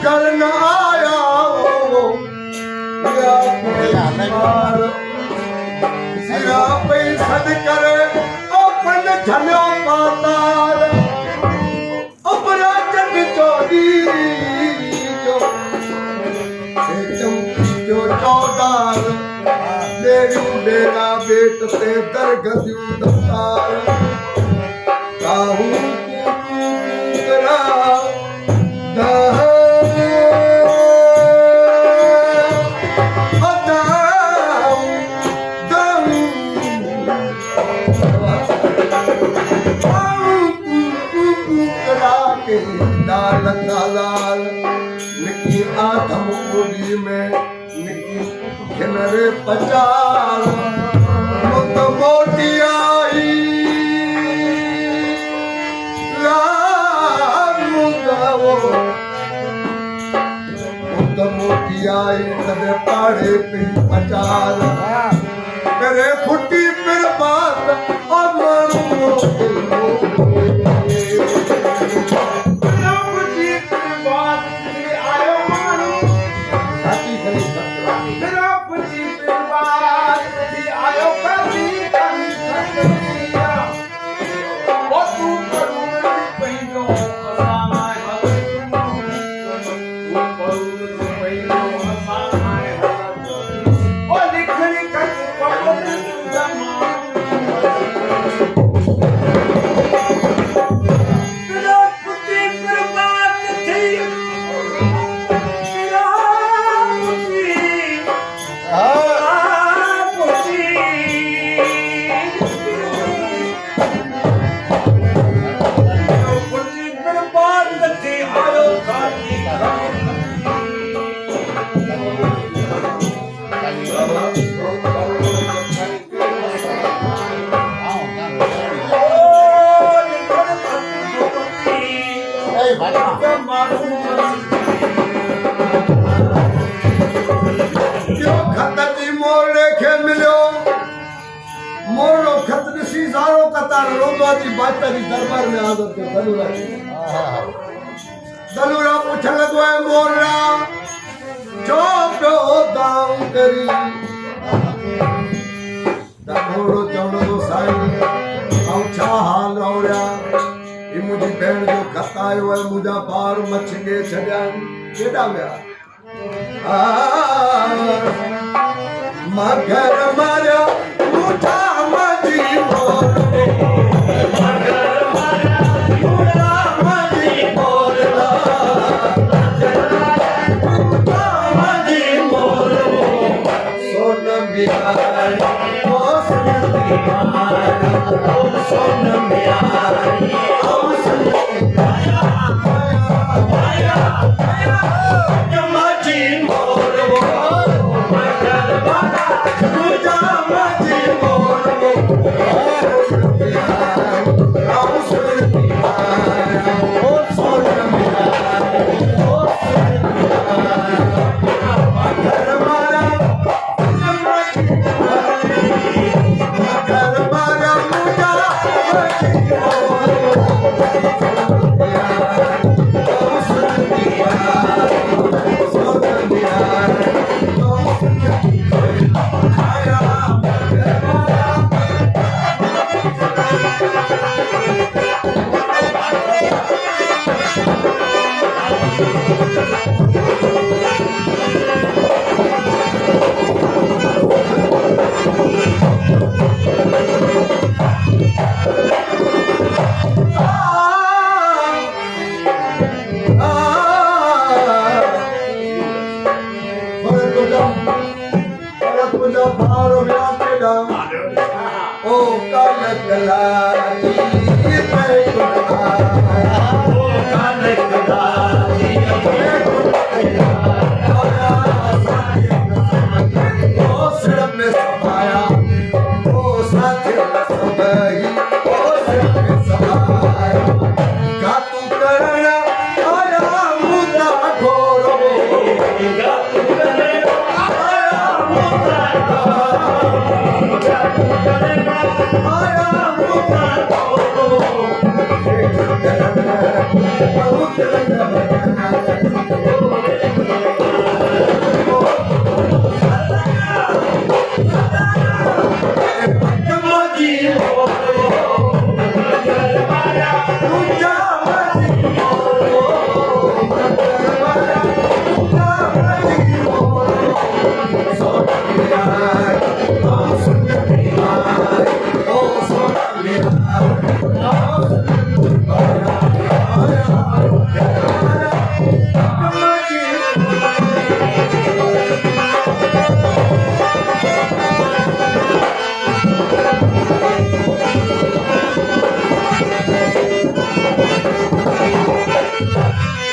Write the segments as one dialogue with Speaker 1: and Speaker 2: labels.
Speaker 1: करन आया सिरा पे सद करे अपन झलो पाताल अपना जग चोरी जो जो चौदार मेरी मेरा बेट ते दरगदू दफ्तार काहू करा लाल निकी आदम गोली में निकी खिलरे पचार मुत मोटी आई राम गावो मुत मोटी आई तबे पाड़े पे पचार करे फुटी फिर बात अमर दरबार में आदर के दलूरा पूछन लगो है मोरा चोपो दाम करी दमोरो चवणो साईं आऊं छा हाल औरिया ही मुंहिंजी भेण जो खत आयो है मुंहिंजा ॿार मछिंगे छॾिया केॾा विया मां घर मारिया मुठा मजी Oh,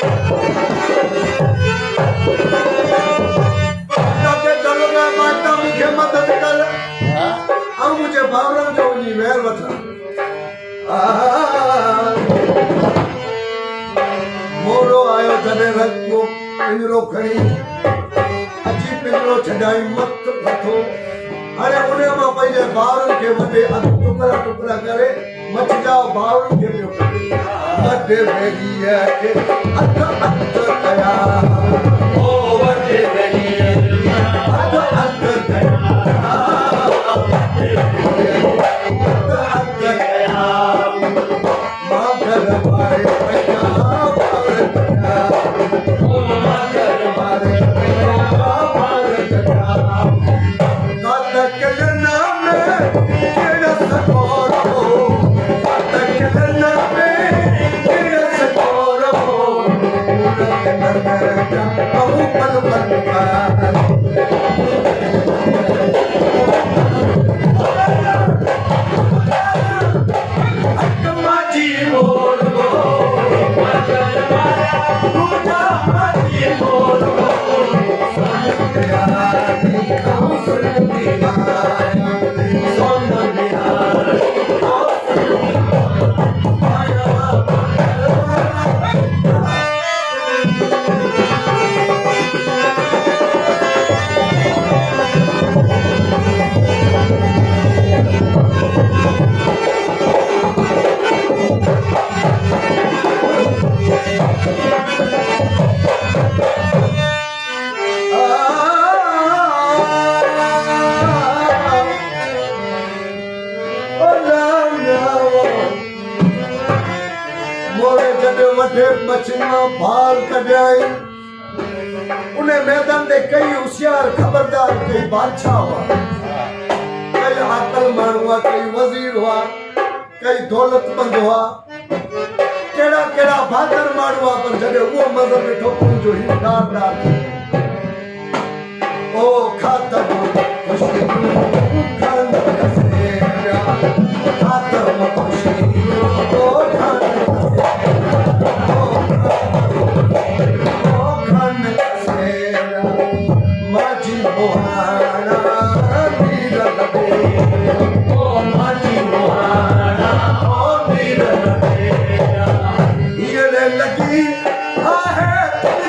Speaker 1: ताके चलो ना माता मुझे मदद कर और मुझे भावना जो नहीं वेर बता मोरो आयो जने रत को पिंजरो खणी अची पिंजरो छडाई मत पथो अरे उन्हें मां पहिले भावरन के वटे टुकड़ा टुकड़ा करे मच जाओ भावरन के पियो वटे वेगी है के अत कया ओ वटे वेगी है अत कया मां घर मारे पैया पावर कया ओ मां घर मारे पैया पावर कया उन्हें मैदान दे कई होशियार खबरदार कई बादशाह हुआ कई अकलमंद हुआ कई वजीर हुआ कई दौलतमंद हुआ केड़ा केड़ा भादर मार हुआ पर जॾहिं उहो मज़हब ॾिठो जो ही डार डार ओ खातर खुशी खान कसेरा खातर खुशी ओ खान लगी है